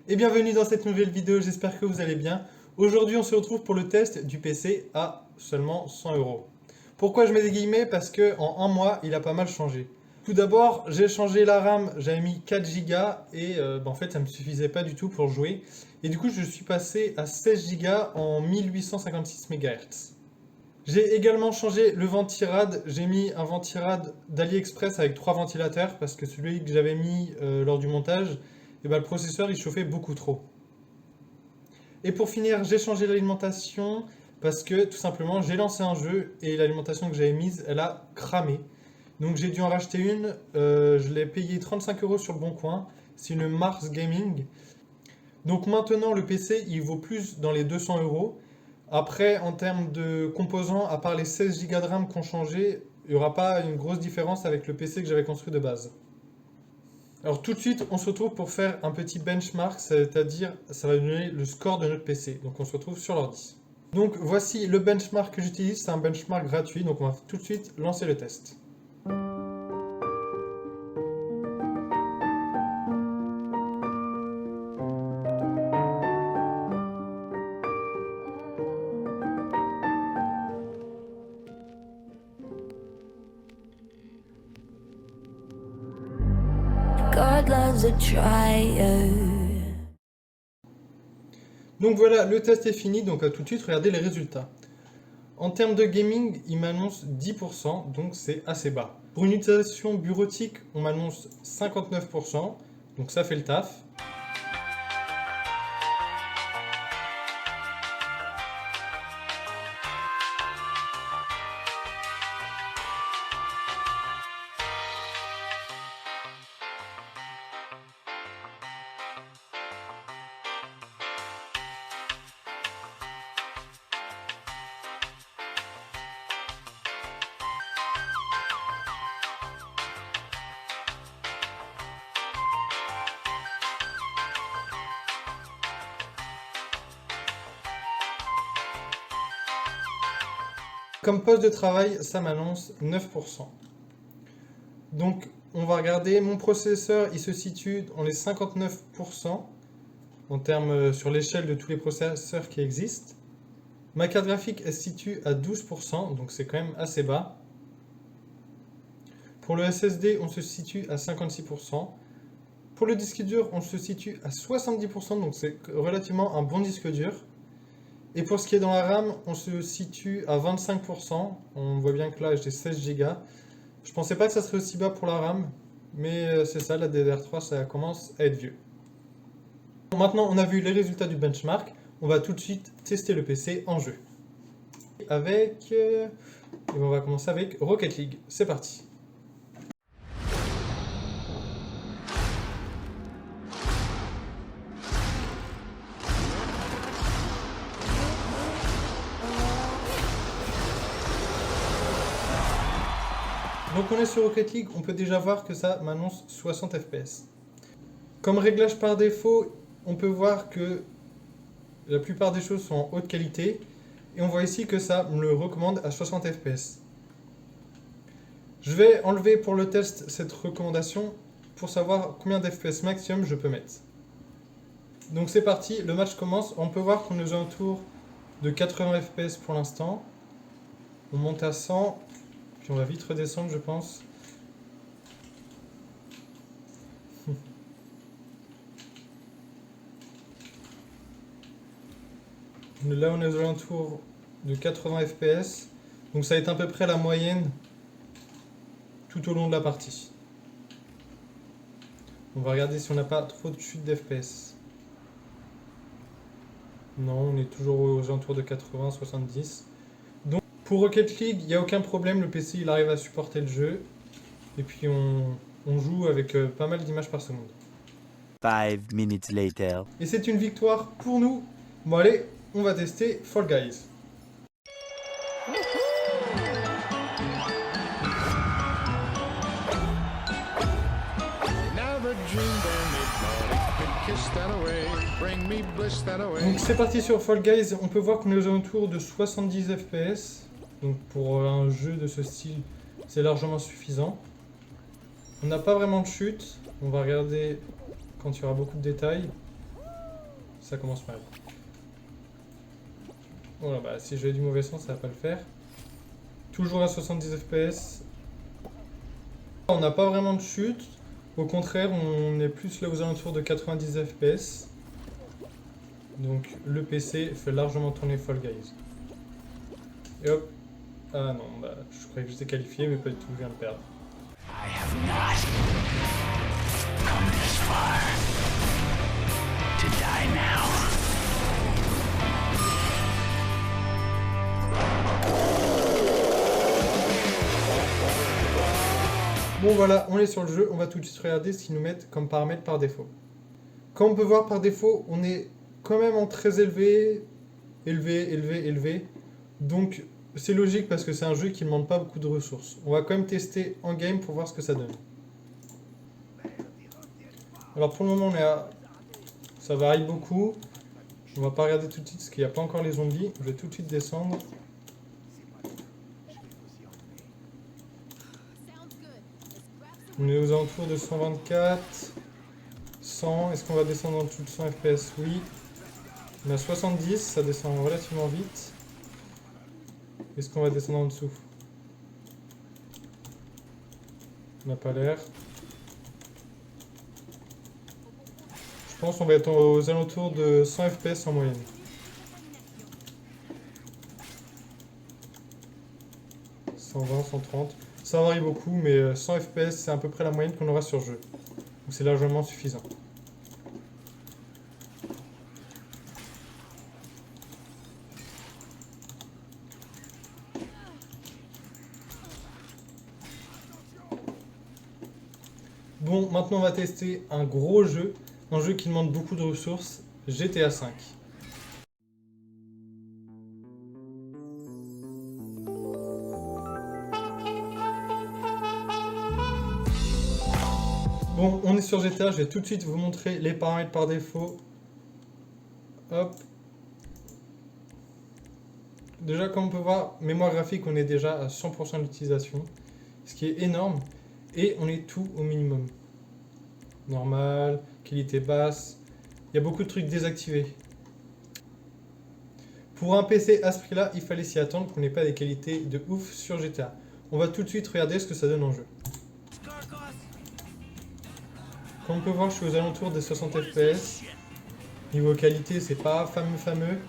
Et bienvenue dans cette nouvelle vidéo, j'espère que vous allez bien. Aujourd'hui on se retrouve pour le test du PC à seulement 100 €. Pourquoi je mets des guillemets? Parce que en un mois il a pas mal changé. Tout d'abord j'ai changé la RAM, j'avais mis 4 Go et en fait ça me suffisait pas du tout pour jouer. Et du coup je suis passé à 16 Go en 1856 MHz. J'ai également changé le ventirad, j'ai mis un ventirad d'AliExpress avec 3 ventilateurs parce que celui que j'avais mis lors du montage, le processeur il chauffait beaucoup trop. Et pour finir, j'ai changé l'alimentation parce que tout simplement j'ai lancé un jeu et l'alimentation que j'avais mise elle a cramé. Donc j'ai dû en racheter une, je l'ai payé 35 € sur le bon coin, c'est une Mars Gaming. Donc maintenant le PC il vaut plus dans les 200 €. Après, en termes de composants, à part les 16 Go de RAM qui ont changé, il n'y aura pas une grosse différence avec le PC que j'avais construit de base. Alors tout de suite, on se retrouve pour faire un petit benchmark, c'est-à-dire ça va donner le score de notre PC. Donc on se retrouve sur l'ordi. Donc voici le benchmark que j'utilise, c'est un benchmark gratuit, donc on va tout de suite lancer le test. God loves a trier. Donc voilà, le test est fini, donc à tout de suite, regardez les résultats. En termes de gaming, il m'annonce 10%, donc c'est assez bas. Pour une utilisation bureautique, on m'annonce 59%, donc ça fait le taf. Comme poste de travail, ça m'annonce 9%. Donc, on va regarder, mon processeur, il se situe dans les 59% en termes sur l'échelle de tous les processeurs qui existent. Ma carte graphique, elle se situe à 12%, donc c'est quand même assez bas. Pour le SSD, on se situe à 56%. Pour le disque dur, on se situe à 70%, donc c'est relativement un bon disque dur. Et pour ce qui est dans la RAM, on se situe à 25%. On voit bien que là, j'ai 16 Go. Je pensais pas que ça serait aussi bas pour la RAM, mais c'est ça, la DDR3, ça commence à être vieux. Maintenant, on a vu les résultats du benchmark. On va tout de suite tester le PC en jeu. On va commencer avec Rocket League. C'est parti. Donc on est sur Rocket League, on peut déjà voir que ça m'annonce 60 FPS. Comme réglage par défaut, on peut voir que la plupart des choses sont en haute qualité. Et on voit ici que ça me le recommande à 60 FPS. Je vais enlever pour le test cette recommandation pour savoir combien d'FPS maximum je peux mettre. Donc c'est parti, le match commence. On peut voir qu'on est aux alentours de 80 FPS pour l'instant. On monte à 100. Puis on va vite redescendre, je pense. Là, on est aux alentours de 80 FPS. Donc ça va être à peu près la moyenne tout au long de la partie. On va regarder si on n'a pas trop de chute d'FPS. Non, on est toujours aux alentours de 80, 70. Donc pour Rocket League, il n'y a aucun problème, le PC il arrive à supporter le jeu. Et puis on joue avec pas mal d'images par seconde. 5 minutes later. Et c'est une victoire pour nous. Bon allez, on va tester Fall Guys. Donc c'est parti sur Fall Guys, on peut voir qu'on est aux alentours de 70 FPS. Donc pour un jeu de ce style, c'est largement suffisant. On n'a pas vraiment de chute, on va regarder quand il y aura beaucoup de détails. Ça commence mal. Voilà, bah si j'ai du mauvais sens, ça va pas le faire. Toujours à 70 FPS. On n'a pas vraiment de chute. Au contraire, on est plus là aux alentours de 90 FPS. Donc le PC fait largement tourner Fall Guys. Et hop. Ah non, bah je croyais que j'étais qualifié, mais pas du tout, je viens de perdre. I have not come this far to die now. Bon voilà, on est sur le jeu, on va tout de suite regarder ce qu'ils nous mettent comme paramètres par défaut. Comme on peut voir par défaut, on est quand même en très élevé, élevé. Donc c'est logique parce que c'est un jeu qui ne demande pas beaucoup de ressources. On va quand même tester en game pour voir ce que ça donne. Alors pour le moment on est à... ça varie beaucoup. On va pas regarder tout de suite parce qu'il n'y a pas encore les zombies. Je vais tout de suite descendre. On est aux alentours de 124, 100. Est-ce qu'on va descendre en dessous de 100 FPS? Oui. On a 70, ça descend relativement vite. Est-ce qu'on va descendre en dessous? On n'a pas l'air. Je pense qu'on va être aux alentours de 100 FPS en moyenne. « 120, 130. Ça varie beaucoup, mais 100 FPS, c'est à peu près la moyenne qu'on aura sur jeu. Donc c'est largement suffisant. Bon, maintenant on va tester un gros jeu, un jeu qui demande beaucoup de ressources, GTA V. Bon, on est sur GTA, je vais tout de suite vous montrer les paramètres par défaut. Hop. Déjà, comme on peut voir, mémoire graphique, on est déjà à 100% d'utilisation, ce qui est énorme. Et on est tout au minimum. Normal, qualité basse. Il y a beaucoup de trucs désactivés. Pour un PC à ce prix-là, il fallait s'y attendre qu'on n'ait pas des qualités de ouf sur GTA. On va tout de suite regarder ce que ça donne en jeu. Comme on peut voir, je suis aux alentours des 60 FPS. Niveau qualité, c'est pas fameux.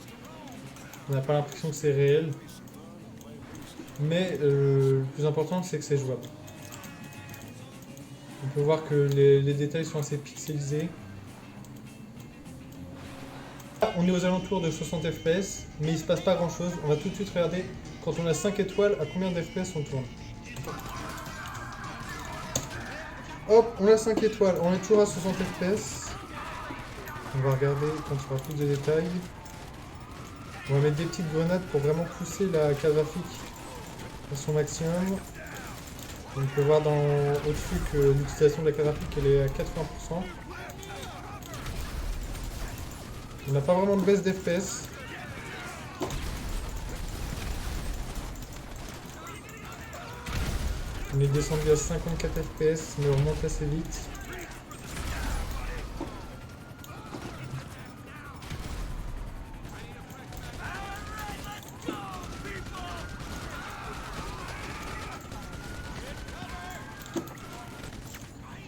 On n'a pas l'impression que c'est réel. Mais le plus important, c'est que c'est jouable. On peut voir que les détails sont assez pixelisés. On est aux alentours de 60 FPS, mais il se passe pas grand chose. On va tout de suite regarder, quand on a 5 étoiles, à combien d'FPS on tourne. Hop, on a 5 étoiles, on est toujours à 60 FPS. On va regarder quand il y aura plus de détails. On va mettre des petites grenades pour vraiment pousser la carte graphique à son maximum. On peut voir au-dessus que l'utilisation de la carte graphique elle est à 80%. On n'a pas vraiment de baisse d'FPS. On est descendu à 54 FPS, mais on remonte assez vite.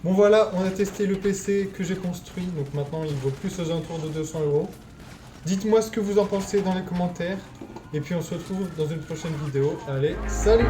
Bon voilà, on a testé le PC que j'ai construit, donc maintenant il vaut plus aux alentours de 200 €. Dites-moi ce que vous en pensez dans les commentaires, et puis on se retrouve dans une prochaine vidéo. Allez, salut!